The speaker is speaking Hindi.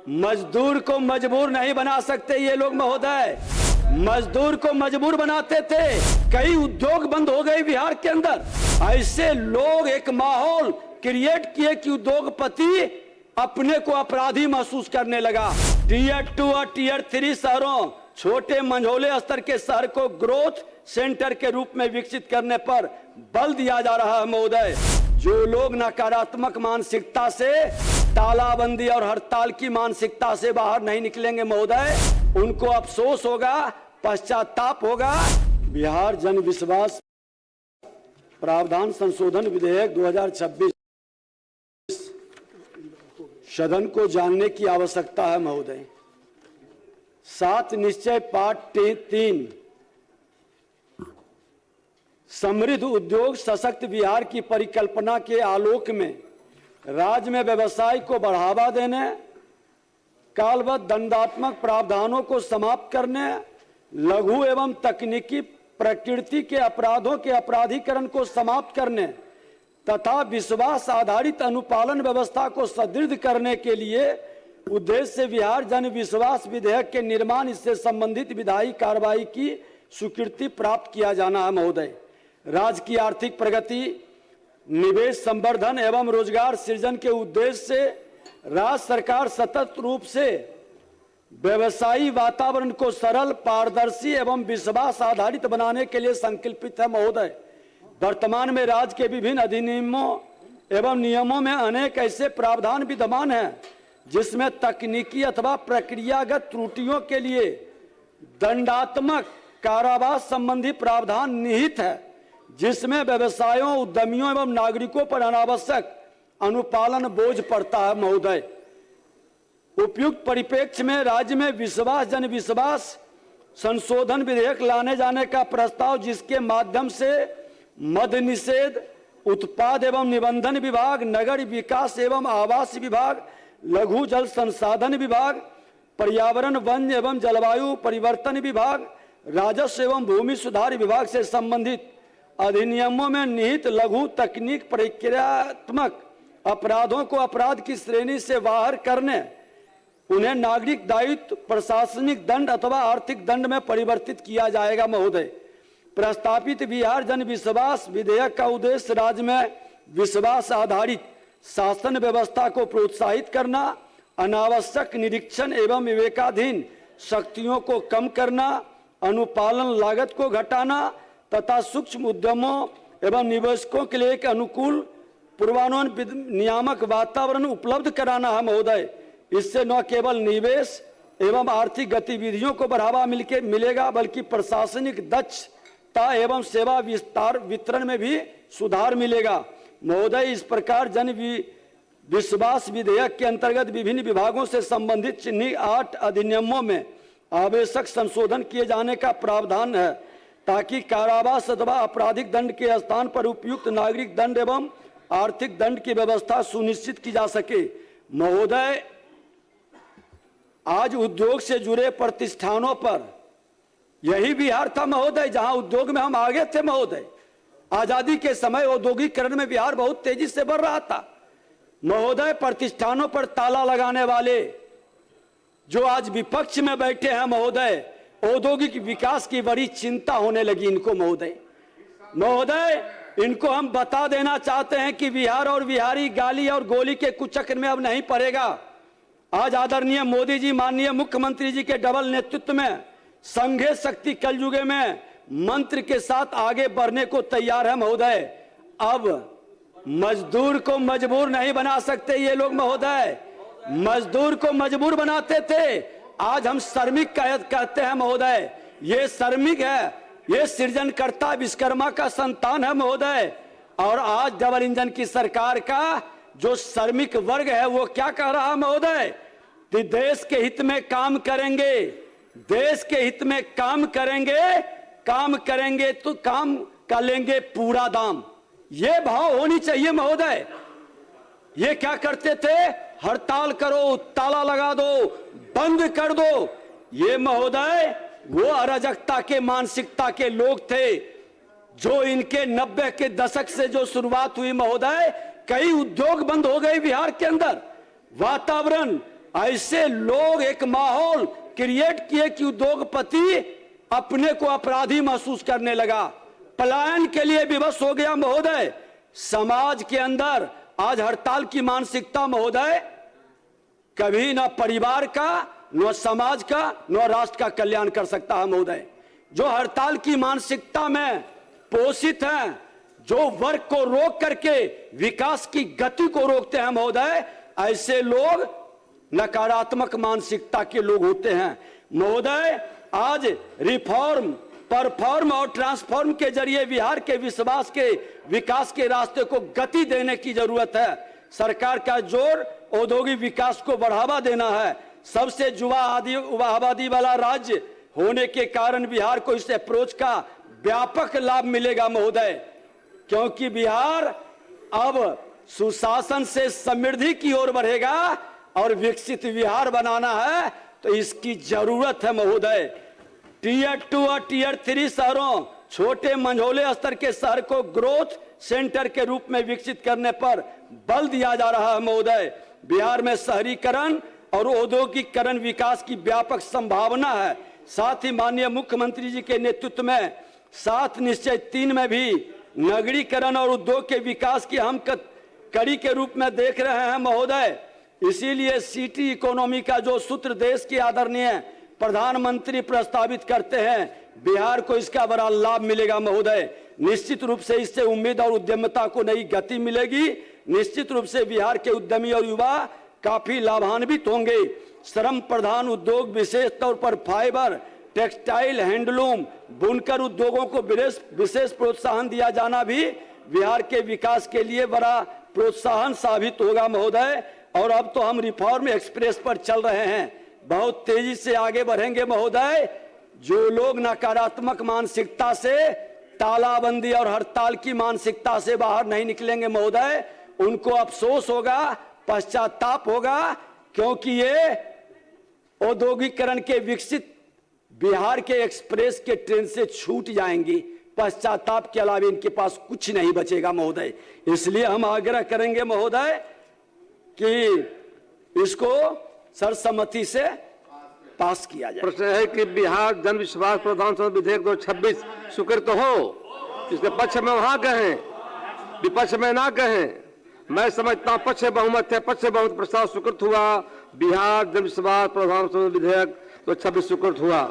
मजदूर को मजबूर नहीं बना सकते ये लोग महोदय। मजदूर को मजबूर बनाते थे। कई उद्योग बंद हो गए बिहार के अंदर। ऐसे लोग एक माहौल क्रिएट किए कि उद्योगपति अपने को अपराधी महसूस करने लगा। टीयर 2 और टीयर 3 शहरों, छोटे मंझोले स्तर के शहर को ग्रोथ सेंटर के रूप में विकसित करने पर बल दिया जा रहा है महोदय। जो लोग नकारात्मक मानसिकता से, तालाबंदी और हड़ताल की मानसिकता से बाहर नहीं निकलेंगे महोदय, उनको अफसोस होगा, पश्चाताप होगा। बिहार जन विश्वास प्रावधान संशोधन विधेयक 2026 सदन को जानने की आवश्यकता है महोदय। 7 निश्चय पाठ 3 समृद्ध उद्योग सशक्त बिहार की परिकल्पना के आलोक में राज्य में व्यवसाय को बढ़ावा देने, कालबद्ध दंडात्मक प्रावधानों को समाप्त करने, लघु एवं तकनीकी प्रकृति के अपराधों के अपराधीकरण को समाप्त करने तथा विश्वास आधारित अनुपालन व्यवस्था को सुदृढ़ करने के लिए उद्देश्य से बिहार जन विश्वास विधेयक के निर्माण, इससे संबंधित विधायी कार्रवाई की स्वीकृति प्राप्त किया जाना है महोदय। राज्य की आर्थिक प्रगति, निवेश संवर्धन एवं रोजगार सृजन के उद्देश्य से राज्य सरकार सतत रूप से व्यवसायी वातावरण को सरल, पारदर्शी एवं विश्वास आधारित बनाने के लिए संकल्पित है महोदय। वर्तमान में राज्य के विभिन्न अधिनियमों एवं नियमों में अनेक ऐसे प्रावधान विद्यमान हैं जिसमें तकनीकी अथवा प्रक्रियागत त्रुटियों के लिए दंडात्मक कारावास संबंधी प्रावधान निहित है, जिसमें व्यवसायों, उद्यमियों एवं नागरिकों पर अनावश्यक अनुपालन बोझ पड़ता है महोदय। उपयुक्त परिप्रेक्ष्य में राज्य में विश्वास जन विश्वास संशोधन विधेयक लाने जाने का प्रस्ताव, जिसके माध्यम से मद्य निषेध, उत्पाद एवं निबंधन विभाग, नगर विकास एवं आवास विभाग, लघु जल संसाधन विभाग, पर्यावरण वन एवं जलवायु परिवर्तन विभाग, राजस्व एवं भूमि सुधार विभाग से संबंधित अधिनियमों में निहित लघु तकनीक प्रक्रियात्मक अपराधों को अपराध की श्रेणी से बाहर करने, उन्हें नागरिक दायित्व, प्रशासनिक दंड अथवा आर्थिक दंड में परिवर्तित किया जाएगा महोदय। प्रस्तावित बिहार जन विश्वास विधेयक का उद्देश्य राज्य में विश्वास आधारित शासन व्यवस्था को प्रोत्साहित करना, अनावश्यक निरीक्षण एवं विवेकाधीन शक्तियों को कम करना, अनुपालन लागत को घटाना तथा सूक्ष्म उद्यमों एवं निवेशकों के लिए एक अनुकूल पूर्वानुमान नियामक वातावरण उपलब्ध कराना है महोदय। इससे न केवल निवेश एवं आर्थिक गतिविधियों को बढ़ावा मिलेगा, बल्कि प्रशासनिक दक्षता एवं सेवा विस्तार वितरण में भी सुधार मिलेगा महोदय। इस प्रकार जन विश्वास विधेयक के अंतर्गत विभिन्न विभागों से संबंधित चिन्हित 8 अधिनियमों में आवश्यक संशोधन किए जाने का प्रावधान है, ताकि कारावास अथवा आपराधिक दंड के स्थान पर उपयुक्त नागरिक दंड एवं आर्थिक दंड की व्यवस्था सुनिश्चित की जा सके महोदय। आज उद्योग से जुड़े प्रतिष्ठानों पर यही बिहार था महोदय जहां उद्योग में हम आगे थे महोदय। आजादी के समय औद्योगिकरण में बिहार बहुत तेजी से बढ़ रहा था महोदय। प्रतिष्ठानों पर ताला लगाने वाले जो आज विपक्ष में बैठे हैं महोदय, औद्योगिक विकास की बड़ी चिंता होने लगी इनको महोदय। इनको हम बता देना चाहते हैं कि बिहार और बिहारी गाली और गोली के कुचक्र में अब नहीं पड़ेगा। आज आदरणीय मोदी जी, माननीय मुख्यमंत्री जी के डबल नेतृत्व में संघे शक्ति कलयुगे में मंत्र के साथ आगे बढ़ने को तैयार है महोदय। अब मजदूर को मजबूर नहीं बना सकते ये लोग महोदय। मजदूर को मजबूर बनाते थे, आज हम श्रमिक कहते हैं महोदय। ये श्रमिक है, ये सृजनकर्ता विश्वकर्मा का संतान है महोदय। और आज डबल इंजन की सरकार का जो श्रमिक वर्ग है वो क्या कह रहा है महोदय कि देश के हित में काम करेंगे, देश के हित में काम करेंगे तो काम का लेंगे पूरा दाम। ये भाव होनी चाहिए महोदय। ये क्या करते थे, हड़ताल करो, ताला लगा दो, बंद कर दो। ये महोदय वो अराजकता के मानसिकता के लोग थे जो इनके 90 के दशक से जो शुरुआत हुई महोदय, कई उद्योग बंद हो गए बिहार के अंदर, वातावरण ऐसे लोग एक माहौल क्रिएट किए कि उद्योगपति अपने को अपराधी महसूस करने लगा, पलायन के लिए विवश हो गया। महोदय, समाज के अंदर आज हड़ताल की मानसिकता महोदय कभी न परिवार का, न समाज का, न राष्ट्र का कल्याण कर सकता है। महोदय, जो हड़ताल की मानसिकता में पोषित हैं, जो वर्ग को रोक करके विकास की गति को रोकते हैं महोदय, ऐसे लोग नकारात्मक मानसिकता के लोग होते हैं। महोदय, आज रिफॉर्म, परफॉर्म और ट्रांसफॉर्म के जरिए बिहार के विश्वास के विकास के रास्ते को गति देने की जरूरत है। सरकार का जोर औद्योगिक विकास को बढ़ावा देना है। सबसे युवा आबादी वाला राज्य होने के कारण बिहार को इस अप्रोच का व्यापक लाभ मिलेगा महोदय, क्योंकि बिहार अब सुशासन से समृद्धि की ओर बढ़ेगा और विकसित बिहार बनाना है तो इसकी जरूरत है महोदय। टीयर 2 और टीयर 3 शहरों, छोटे मंझोले स्तर के शहर को ग्रोथ सेंटर के रूप में विकसित करने पर बल दिया जा रहा है महोदय। बिहार में शहरीकरण और औद्योगिकीकरण विकास की व्यापक संभावना है। साथ ही माननीय मुख्यमंत्री जी के नेतृत्व में 7 निश्चय 3 में भी नगरीकरण और उद्योग के विकास की हम कड़ी के रूप में देख रहे हैं महोदय। इसीलिए सिटी इकोनॉमी का जो सूत्र देश के आदरणीय प्रधानमंत्री प्रस्तावित करते हैं, बिहार को इसका बड़ा लाभ मिलेगा महोदय। निश्चित रूप से इससे उम्मीद और उद्यमिता को नई गति मिलेगी। निश्चित रूप से बिहार के उद्यमी और युवा काफी लाभान्वित होंगे। श्रम प्रधान उद्योग, विशेष तौर पर फाइबर, टेक्सटाइल, हैंडलूम, बुनकर उद्योगों को विशेष प्रोत्साहन दिया जाना भी बिहार के विकास के लिए बड़ा प्रोत्साहन साबित होगा महोदय। और अब तो हम रिफॉर्म एक्सप्रेस पर चल रहे हैं, बहुत तेजी से आगे बढ़ेंगे महोदय। जो लोग नकारात्मक मानसिकता से, तालाबंदी और हड़ताल की मानसिकता से बाहर नहीं निकलेंगे महोदय, उनको अफसोस होगा, पश्चाताप होगा, क्योंकि ये औद्योगिकीकरण के विकसित बिहार के एक्सप्रेस के ट्रेन से छूट जाएंगी। पश्चाताप के अलावा इनके पास कुछ नहीं बचेगा महोदय। इसलिए हम आग्रह करेंगे महोदय कि इसको सर्वसम्मति से पास किया जाए। प्रश्न है कि बिहार जन विश्वास प्रधान विधेयक 2026 स्वीकृत हो, इसके पक्ष में वहां कहें, विपक्ष में ना कहें। मैं समझता हूं पक्ष बहुमत है, पक्ष बहुमत प्रस्ताव स्वीकृत हुआ। बिहार जन विश्वास प्रधान विधेयक 2026 स्वीकृत हुआ।